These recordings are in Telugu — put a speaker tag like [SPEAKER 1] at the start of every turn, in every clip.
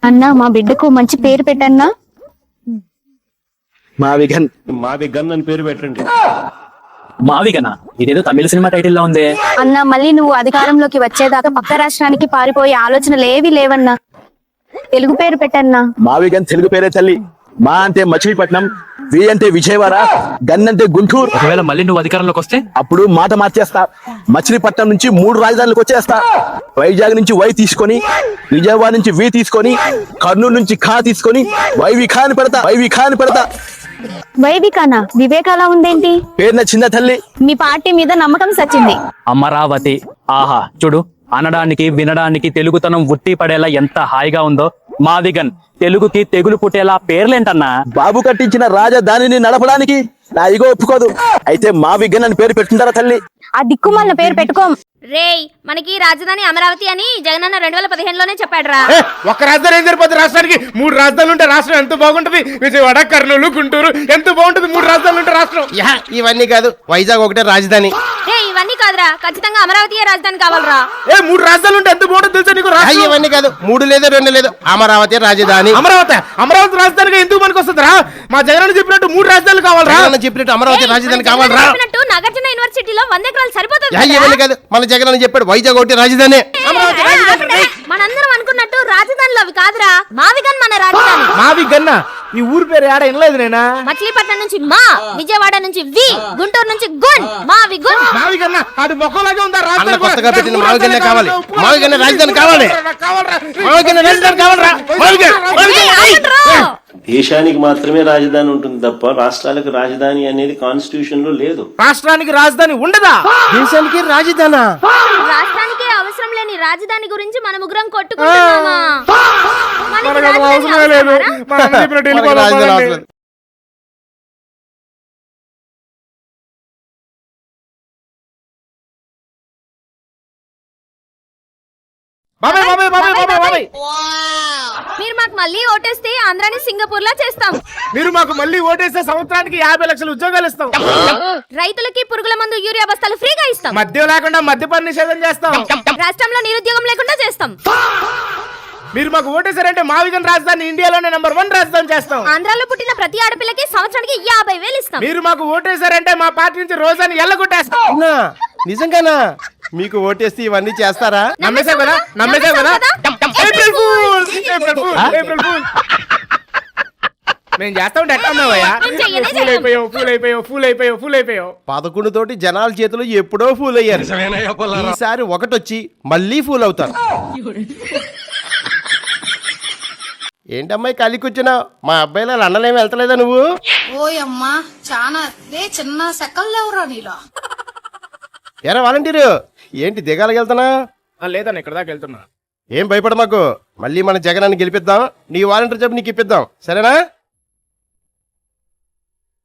[SPEAKER 1] అన్నా మా బిడ్డకు మంచి పేరు పెట్టన్నా.
[SPEAKER 2] మావిగన్.
[SPEAKER 3] మావిగన్ అని పేరు పెట్టండి.
[SPEAKER 4] మావిగనా? ఇదేదో తమిళ సినిమా టైటిల్ లా ఉంది.
[SPEAKER 1] అన్నా మళ్ళీ నువ్వు అధికారంలోకి వచ్చేదాకా పక్క రాష్ట్రానికి పారిపోయే ఆలోచనలు ఏవి లేవన్నా. తెలుగు పేరు పెట్టన్నా.
[SPEAKER 2] మావిగన్ తెలుగు పేరే తల్లి. మా అంటే మచిలీపట్నం, వి అంటే విజయవాడ, గన్ అంటే గుంటూరు.
[SPEAKER 4] ఒకవేళ మళ్ళీ నువ్వు అధికారంలోకి వస్తే
[SPEAKER 2] అప్పుడు మాట మార్చేస్తా. మచిలీపట్నం నుంచి 3 రాజధానులకు వచ్చేస్తా. వైజాగ్ నుంచి వై తీసుకొని, విజయవాడ నుంచి వి తీసుకొని, కర్నూలు నుంచి ఖా తీసుకొని వైవిఖా అని పెడతా.
[SPEAKER 1] వైవికానా? వివేకాలా ఉందేంటి?
[SPEAKER 2] పేరు నచ్చిందా తల్లి?
[SPEAKER 1] మీ పార్టీ మీద నమ్మకం సచ్చింది.
[SPEAKER 4] అమరావతి. ఆహా చూడు, అనడానికి వినడానికి తెలుగుతనం ఉట్టి పడేలా ఎంత హాయిగా ఉందో. మావిగన్ తెలుగుకి తెగులు పుట్టేలా పేర్లేంటన్నా?
[SPEAKER 2] బాబు కట్టించిన రాజధానిని నడపడానికి నా ఇగో ఒప్పుకోదు. అయితే మావిగన్ అని పేరు పెట్టుకుంటారా తల్లి?
[SPEAKER 1] ఆ దిక్కుమాలిన పేరు పెట్టుకోం.
[SPEAKER 5] రేయ్, మనకి రాజధాని అమరావతి అని జగనన్న 2015లోనే చెప్పాడురా.
[SPEAKER 6] ఒక రాజధాని ఏం సరిపోతుంది రాష్ట్రానికి? 3 రాజధానులు ఉంటే రాష్ట్రం ఎంత బాగుంటది. విజయవాడ, కర్నూలు, గుంటూరు ఎంత బాగుంటది 3 రాజధానులు ఉంటే రాష్ట్రం.
[SPEAKER 7] ఇవన్నీ కాదు, వైజాగ్ ఒకటే రాజధాని.
[SPEAKER 5] ఇవన్నీ కాదురా, ఖచ్చితంగా అమరావతి రాజధాని కావాలరా.
[SPEAKER 6] 3 రాజధానులు ఉంటే ఎంత బాగుంటుంది తెలుసా నీకు?
[SPEAKER 7] ఇవన్నీ కాదు, 3 లేదు 2 లేదు, అమరావతి రాజధాని.
[SPEAKER 6] అమరావతి రాజధానిగా ఎందుకు మనకు వస్తుందిరా? మా జగన్ చెప్పినట్టు 3 రాజధానులు కావాలరా.
[SPEAKER 7] చెప్పినట్టు అమరావతి రాజధాని కావాలరా.
[SPEAKER 5] నాగార్జున యూనివర్సిటీలో 100 ఎకరాలు సరిపోతుంది.
[SPEAKER 7] ఇవన్నీ కాదు, మన జగన్ అని చెప్పాడు వైజాగ్ ఒకటి రాజధాని.
[SPEAKER 5] మనందరం అనుకున్నట్టు రాజధానులు అవి కాదురా. మావిగన్ మన రాజధాని.
[SPEAKER 6] మావిగన్న ఈ ఊరు పేరు ఏడ వినలేదు నేనా?
[SPEAKER 5] మచిలీపట్నం నుంచి మా, విజయవాడ నుంచి వి, గుంటూరు నుంచి గున్.
[SPEAKER 6] మావిగన్న అది మొక్కలాగే ఉందా?
[SPEAKER 7] అన్న కొత్తగా పెట్టిన మావిగన్నే కావాలి. మావిగన్న రాజధాని కావాలి. మావిగన్న రాజధాని కావాలరా.
[SPEAKER 3] దేశానికి మాత్రమే రాజధాని ఉంటుంది తప్ప రాష్ట్రాలకు రాజధాని అనేది కాన్స్టిట్యూషన్ లో లేదు.
[SPEAKER 6] రాష్ట్రానికి రాజధాని ఉండదా?
[SPEAKER 7] దేశానికి రాజధానా?
[SPEAKER 5] రాష్ట్రానికి అవసరం లేని రాజధాని గురించి మన ముగ్గురం కొట్టుకుంటున్నామా?
[SPEAKER 6] అవసరమే లేదు.
[SPEAKER 7] రాజధాని అవసరం లేదు.
[SPEAKER 5] మీరు మాకు మళ్ళీ ఓటేస్తే ఆంధ్రాని సింగపూర్ లా చేస్తాం.
[SPEAKER 6] మీరు మాకు మళ్ళీ ఓటేస్తే సంవత్సరానికి 50 లక్షల ఉద్యోగాలు ఇస్తాం.
[SPEAKER 5] రైతులకి పురుగుల మందు, యూరియా బస్తాలు ఫ్రీగా ఇస్తాం.
[SPEAKER 6] మద్యం లేకుండా మద్యపాన నిషేధం చేస్తాం.
[SPEAKER 5] రాష్ట్రంలో నిరుద్యోగం లేకుండా చేస్తాం.
[SPEAKER 6] మీరు మాకు ఓటేసారంటే మావిగన్ రాజధాని ఇండియాలోనే నంబర్ 1 రాజధాని చేస్తాం.
[SPEAKER 5] ఆంధ్రాలో పుట్టిన ప్రతి ఆడపిల్లకి సంవత్సరానికి 50,000 ఇస్తాం.
[SPEAKER 6] మీరు మాకు ఓటేసారంటే మా పార్టీ నుంచి రోజాని ఎల్లగొట్టేస్తాం.
[SPEAKER 7] నిజంగానా? మీకు ఓటేస్తే ఇవన్నీ చేస్తారా?
[SPEAKER 6] నమ్మేశావు కదా? April fool! మేము చేస్తా ఉంటే ఎట్లా ఉన్నావయ్యా? ఫూల్ అయిపోయావు.
[SPEAKER 7] 11 తోటి జనాల చేతులు ఎప్పుడో ఫూల్ అయ్యారు. ఈసారి ఒకటొచ్చి మళ్ళీ ఫూల్ అవుతారు. ఏంటమ్మాయి ఖాళీ కూర్చున్నావు? మా అబ్బాయిలా లండన్ వెళ్తలేదా నువ్వు?
[SPEAKER 8] ఓయమ్మా చాలా చిన్న సెకల్ లేవురా నీలో.
[SPEAKER 7] ఎరా వాలంటీరు, ఏంటి దిగాలకి వెళ్తున్నా?
[SPEAKER 6] లేదన్న ఇక్కడ దాకా వెళ్తున్నా.
[SPEAKER 7] ఏం భయపడ మాకు, మళ్ళీ మన జగనాన్ని గెలిపిద్దాం. నీ వాలంటీర్ జాబ్ నీకు ఇప్పిద్దాం, సరేనా?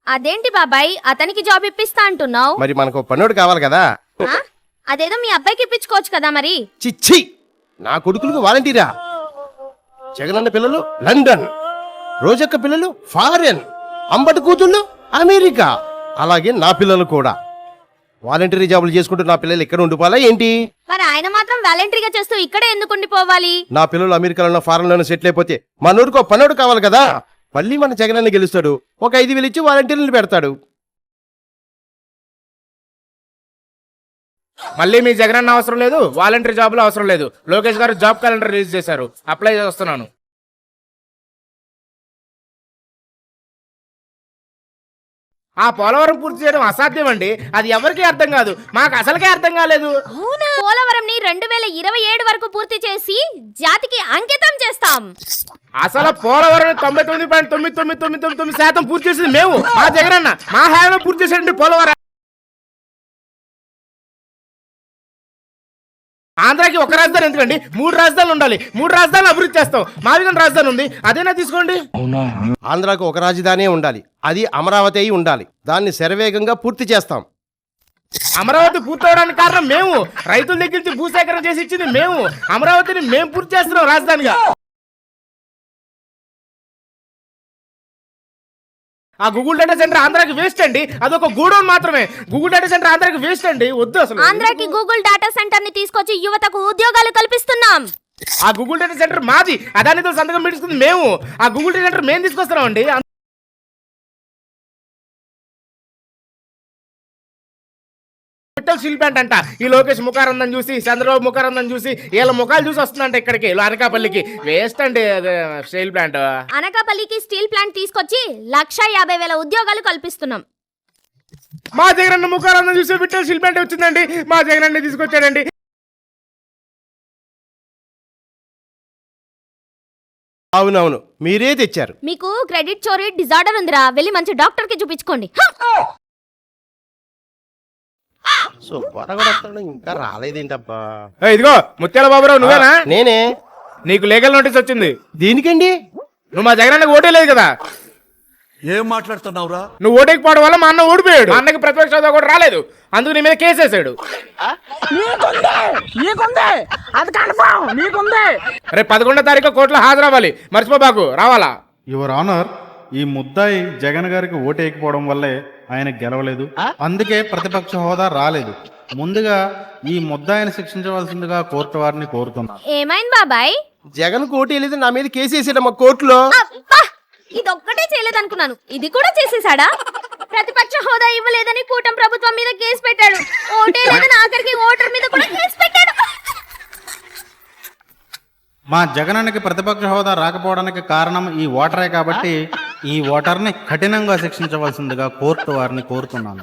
[SPEAKER 5] అదేంటి బాబాయ్, అతనికి జాబ్ ఇప్పిస్తా అంటున్నావు?
[SPEAKER 7] మరి మనకు పనోడు కావాలి కదా.
[SPEAKER 5] అదేదో మీ అబ్బాయికి ఇప్పించుకోవచ్చు కదా మరి.
[SPEAKER 7] చిచ్చి, నా కొడుకులకు వాలంటీరా? జగనన్న పిల్లలు లండన్, రోజక్క పిల్లలు ఫారెన్, అంబటి కూతుళ్ళు అమెరికా. అలాగే నా పిల్లలు కూడా వాలంటీరీ జాబులు చేసుకుంటూ నా పిల్లలు ఇక్కడ ఉండిపోవాలా ఏంటి?
[SPEAKER 5] మరి ఆయన మాత్రం వాలంటరీగా చేస్తూ ఇక్కడే ఎందుకు ఉండిపోవాలి?
[SPEAKER 7] నా పిల్లలు అమెరికాలో ఫారెన్ లోనే సెటిల్ అయిపోతే మనోడికో పనోడు కావాలి కదా. మళ్ళీ మన జగనన్న గెలుస్తాడు, ఒక 5,000 ఇచ్చి వాలంటీర్లను పెడతాడు.
[SPEAKER 6] మళ్ళీ మీ జగనన్న అవసరం లేదు, వాలంటీర్ జాబులు అవసరం లేదు. లోకేష్ గారు జాబ్ క్యాలెండర్ రిలీజ్ చేశారు, అప్లై చేస్తున్నాను. ఆ పోలవరం పూర్తి చేయడం అసాధ్యం అండి. అది ఎవరికీ అర్థం కాదు, మాకు అసలుకే అర్థం కాలేదు.
[SPEAKER 5] పోలవరం ని 2027 వరకు పూర్తి చేసి జాతికి అంకితం చేస్తాం.
[SPEAKER 6] అసలు పోలవరం 99.9999% పూర్తి చేసింది మేము. మా జగనన్న మా హయాంలో పూర్తి చేసేయండి పోలవరం. ఆంధ్రాకి ఒక రాజధాని ఎందుకండి? 3 రాజధానులు ఉండాలి. 3 రాజధానులు అభివృద్ధి చేస్తాం. మావిగన్ రాజధాని ఉంది, అదేనా తీసుకోండి.
[SPEAKER 7] ఆంధ్రాకు ఒక రాజధాని ఉండాలి, అది అమరావతి అయి ఉండాలి. దాన్ని శరవేగంగా పూర్తి చేస్తాం.
[SPEAKER 6] అమరావతి పూర్తవడానికి కారణం మేము. రైతుల దగ్గర నుంచి భూసేకరణ చేసి ఇచ్చింది మేము. అమరావతిని మేము పూర్తి చేస్తున్నాం రాజధానిగా. ఆ గూగుల్ డేటా సెంటర్ ఆంధ్రాకి వేస్ట్ అండి, అదొక గూడౌన్ మాత్రమే. గూగుల్ డేటా సెంటర్ ఆంధ్రాకి వేస్ట్ అండి, వద్దు అసలు.
[SPEAKER 5] ఆంధ్రాకి గూగుల్ డేటా సెంటర్ ని తీసుకొచ్చి యువతకు ఉద్యోగాలు కల్పిస్తున్నాం.
[SPEAKER 6] ఆ గూగుల్ డేటా సెంటర్ మాది, అదానితో సంతకం పెట్టుకుంది మేము. ఆ గూగుల్ డేటా సెంటర్ మేము తీసుకొస్తున్నామండి. స్టీల్ ప్లాంట్ అంట. ఈ లోకేష్ ముఖారందం చూసి, చంద్రబాబు ముఖారందం చూసి, వీళ్ళ ముఖాలు చూసి వస్తుందంట ఇక్కడికి అనకాపల్లికి. వేస్ట్ అండి స్టీల్ ప్లాంట్.
[SPEAKER 5] అనకాపల్లికి స్టీల్ ప్లాంట్ తీసుకొచ్చి 1,50,000 ఉద్యోగాలు కల్పిస్తున్నాం.
[SPEAKER 6] మా జగనన్న ముఖారందం చూసి విఠల్ స్టీల్ ప్లాంట్ వచ్చిందండి. మా జగనన్న తీసుకొచ్చాడండి.
[SPEAKER 7] అవునవును, మీరే తెచ్చారు.
[SPEAKER 5] మీకు క్రెడిట్ చోరీ డిజార్డర్ ఉందిరా, వెళ్ళి మంచి డాక్టర్ కి చూపించుకోండి.
[SPEAKER 7] సో వరగొడతాడు, ఇంకా రాలేదేంటబ్బా.
[SPEAKER 6] ఇదిగో ముత్యాల బాబురావు, నువ్వేనా?
[SPEAKER 7] నేనే.
[SPEAKER 6] నీకు లీగల్ నోటీస్ వచ్చింది.
[SPEAKER 7] దేనికండి?
[SPEAKER 6] నువ్వు మా జగనన్నకు ఓటే లేదు కదా.
[SPEAKER 2] ఏం మాట్లాడుతున్నావురా?
[SPEAKER 6] నువ్వు ఓటేకపోవడం వల్ల మా అన్న ఓడిపోయాడు. మా అన్నకి ప్రతిపక్ష హోదా కూడా రాలేదు, అందుకు నీ మీద కేసు వేసాడు. రేపు 11వ తారీఖు కోర్టులో హాజరవ్వాలి, మర్చిపోబాకు. రావాలా?
[SPEAKER 9] యువర్ ఆనర్, ఈ ముద్దాయి జగన్ గారికి ఓటేయకపోవడం వల్లే ఆయన గెలవలేదు, అందుకే ప్రతిపక్ష హోదా రాలేదు. ముందుగా ఈ ముద్దాయిని శిక్షించవలసిందిగా కోర్టు వారిని కోరుతున్నా.
[SPEAKER 5] ఏమైంది బాబాయ్?
[SPEAKER 7] జగన్ కోటి వెళ్ళేది, నా మీద కేసు వేసాడమ్మా కోర్టులో.
[SPEAKER 5] అబ్బా! ఇదొక్కటే చేయలేదనుకున్నాను, ఇది కూడా చేసేసాడా? ప్రతిపక్ష హోదా ఇవ్వలేదని కూటమి ప్రభుత్వం మీద కేసు పెట్టాడు. ఓటే లేదని ఆఖరికి ఓటర్ మీద కూడా కేసు పెట్టాడు.
[SPEAKER 9] మా జగనన్నకి ప్రతిపక్ష హోదా రాకపోవడానికి కారణం ఈ ఓటరే కాబట్టి ఈ ఓటర్ని కఠినంగా శిక్షించవలసిందిగా కోర్టు వారిని కోరుతున్నాను.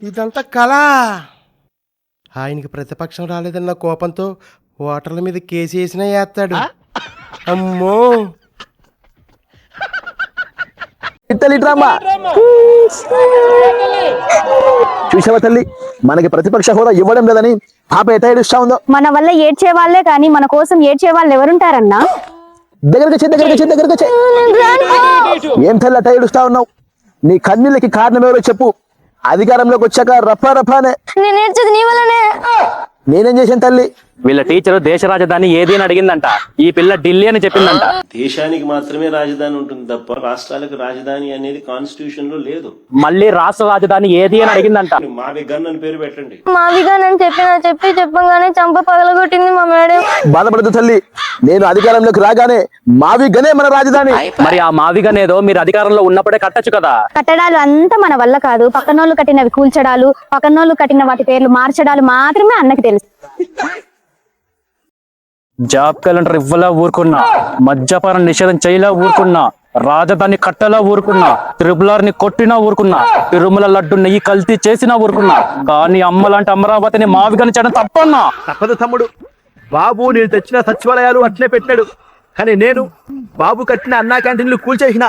[SPEAKER 7] ఇదంతా కళ. ఆయనకి ప్రతిపక్షం రాలేదన్న కోపంతో ఓటర్ల మీద కేసు వేసినా వేస్తాడు. అమ్మో,
[SPEAKER 2] చూసావా తల్లి, మనకి ప్రతిపక్ష హోదా ఇవ్వడం లేదని పాప ఎట ఏడుస్తా ఉందో.
[SPEAKER 1] మన వల్ల ఏడ్చే వాళ్ళే కానీ మన కోసం ఏడ్చే వాళ్ళు ఎవరుంటారన్నా?
[SPEAKER 2] దగ్గరకొచ్చే ఏం తల్లి అట ఏడుస్తా ఉన్నావు? నీ కన్నీళ్ళకి కారణం ఎవరో చెప్పు. అధికారంలోకి వచ్చాక రఫానే
[SPEAKER 1] నేను ఏడ్చేది నీ వల్లనే.
[SPEAKER 2] నేనేం చేశాను తల్లి?
[SPEAKER 4] వీళ్ళ టీచరు దేశ రాజధాని ఏది అని అడిగిందంట, ఈ పిల్ల ఢిల్లీ అని చెప్పిందంట.
[SPEAKER 3] దేశానికి మాత్రమే రాజధాని ఉంటుంది తప్ప రాష్ట్రాలకు రాజధాని అనేది కాన్స్టిట్యూషన్ లో లేదు.
[SPEAKER 4] మళ్ళీ రాష్ట్ర రాజధాని ఏది అని అడిగిందంట.
[SPEAKER 3] మావి గన్ అని పేరు పెట్టండి.
[SPEAKER 1] మావిగా నన్ను చెప్పంగానే చంప పగలగొట్టింది మా మేడం.
[SPEAKER 2] బాధపడదు తల్లి, నేను అధికారంలోకి రాగానే మావి గనే మన రాజధాని.
[SPEAKER 4] మరి ఆ మావిగనేదో మీరు అధికారంలో ఉన్నప్పుడే కట్టొచ్చు కదా.
[SPEAKER 1] కట్టడాలు అంతా మన వల్ల కాదు, పక్కనోళ్ళు కట్టినవి కూల్చడాలు, పక్కనోళ్ళు కట్టిన వాటి పేర్లు మార్చడాలు మాత్రమే అన్నకి తెలుసు.
[SPEAKER 4] జాబ్ క్యాలెండర్ ఇవ్వలా ఊరుకున్నా, మద్యపానం నిషేధం చేయలా ఊరుకున్నా, రాజధాని కట్టలా ఊరుకున్నా, త్రిపులార్ని కొట్టినా ఊరుకున్నా, తిరుమల లడ్డు నెయ్యి కల్తీ చేసినా ఊరుకున్నా, కానీ అమ్మలాంటి అమరావతిని మావిగని చేయడం తప్పన్నా.
[SPEAKER 2] తప్పదు తమ్ముడు. బాబు నేను తెచ్చిన సచివాలయాలు అట్లే పెట్టాడు, కానీ నేను బాబు కట్టిన అన్నా క్యాంటీన్లు కూల్చేసిన,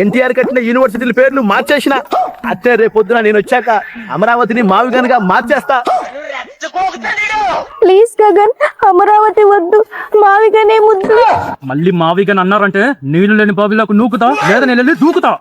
[SPEAKER 2] ఎన్టీఆర్ కట్టిన యూనివర్సిటీల పేర్లు మార్చేసిన. అట్లే రేపొద్దున నేను వచ్చాక అమరావతిని మావిగన్గా మార్చేస్తా.
[SPEAKER 1] ప్లీజ్ గగన్, అమరావతి వద్దు, మావిగానే ముద్దు.
[SPEAKER 4] మళ్ళీ మావిగన్ అన్నారంటే నీళ్లు లేని బావిలోకి నూకుతా, లేదా నేను వెళ్ళి దూకుతా.